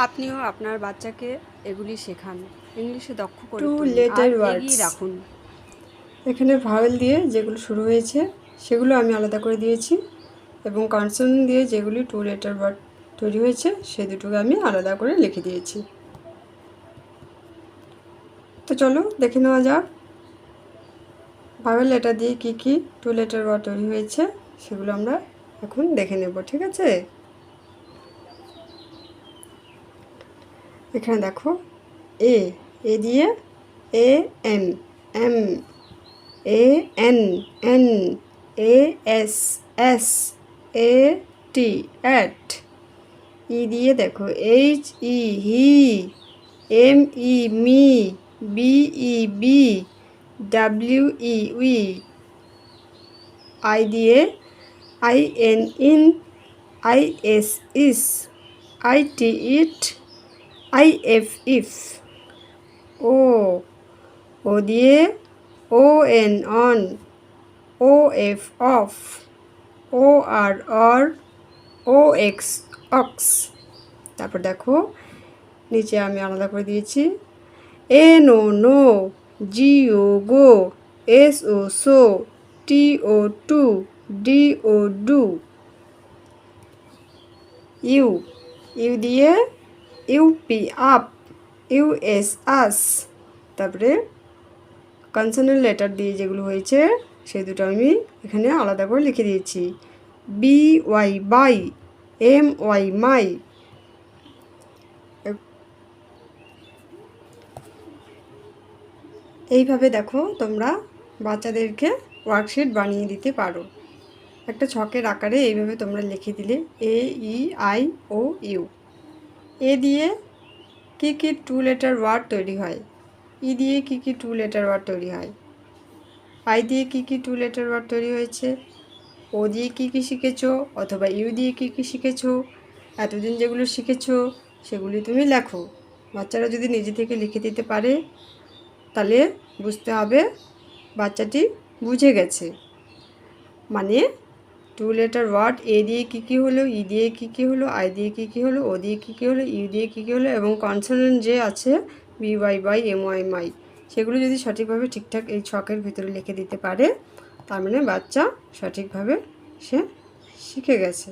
আপনিও আপনার বাচ্চাকে এগুলি শেখান, ইংলিশে দক্ষ করে টু তুলুন আর লেটার এগিয়ে ওয়ার্ডস। রাখুন। এখানে ভাওয়েল দিয়ে যেগুলো শুরু হয়েছে সেগুলো আমি আলাদা করে দিয়েছি, এবং কনসোনেন্ট দিয়ে যেগুলি টু লেটার ওয়ার্ড তৈরি হয়েছে সে দুটোকে আমি আলাদা করে লিখে দিয়েছি। তো চলো দেখে নেওয়া যাক ভাওয়েল লেটার দিয়ে কী কী টু লেটার ওয়ার্ড তৈরি হয়েছে, সেগুলো আমরা এখন দেখে নেব। ঠিক আছে, এখানে দেখো এ এ দিয়ে A M am, A N an, A S as, A T at. E দিয়ে দেখো H E he, M E me, B E be, W E we. I দিয়ে I N in, I S is, I T it, I F if. O O দিয়ে O N on, O F of, O R or, O X ox. তারপর দেখো নিচে আমি আলাদা করে দিয়েছি N O no, G O go, S O so, T O to, D O do. U U দিয়ে U P up, U S us. তারপরে consonant letter দিয়ে যেগুলো হয়েছে সেই দুটো আমি এখানে আলাদা করে লিখে দিয়েছি। B Y by, M Y my. এইভাবে দেখো তোমরা বাচ্চাদেরকে ওয়ার্কশিট বানিয়ে দিতে পারো। একটা ছকের আকারে এইভাবে তোমরা লিখে দিলে এ ই আই ও ইউ। এ দিয়ে কী কী টু লেটার ওয়ার্ড তৈরি হয়, ই দিয়ে কী কী টু লেটার ওয়ার্ড তৈরি হয়, আই দিয়ে কী কী টু লেটার ওয়ার্ড তৈরি হয়েছে, ও দিয়ে কী কী শিখেছো অথবা ইউ দিয়ে কী কী শিখেছো, এতদিন যেগুলো শিখেছো সেগুলি তুমি লেখো। বাচ্চারা যদি নিজে থেকে লিখে দিতে পারে তাহলে বুঝতে হবে বাচ্চাটি বুঝে গেছে। মানে টু লেটার ওয়ার্ড এ দিয়ে কী কী হলো, ই দিয়ে কী কী হলো, আই দিয়ে কী কী হলো, ও দিয়ে কী কী হলো, ইউ দিয়ে কী কী হলো, এবং কনসোনেন্ট যে আছে B Y by, M Y my, সেগুলো যদি সঠিকভাবে ঠিকঠাক এই ছকের ভিতরে লিখে দিতে পারে তার মানে বাচ্চা সঠিকভাবে সে শিখে গেছে।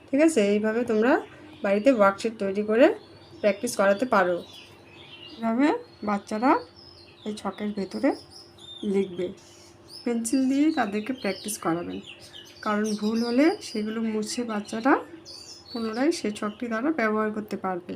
ঠিক আছে, এইভাবে তোমরা বাড়িতে ওয়ার্কশিট তৈরি করে প্র্যাকটিস করাতে পারো। এভাবে বাচ্চারা এই ছকের ভেতরে লিখবে, পেন্সিল দিয়ে তাদেরকে প্র্যাকটিস করাবেন, কারণ ভুল হলে সেগুলো মুছে বাচ্চারা পুনরায় সেই ছকটি দ্বারা ব্যবহার করতে পারবে।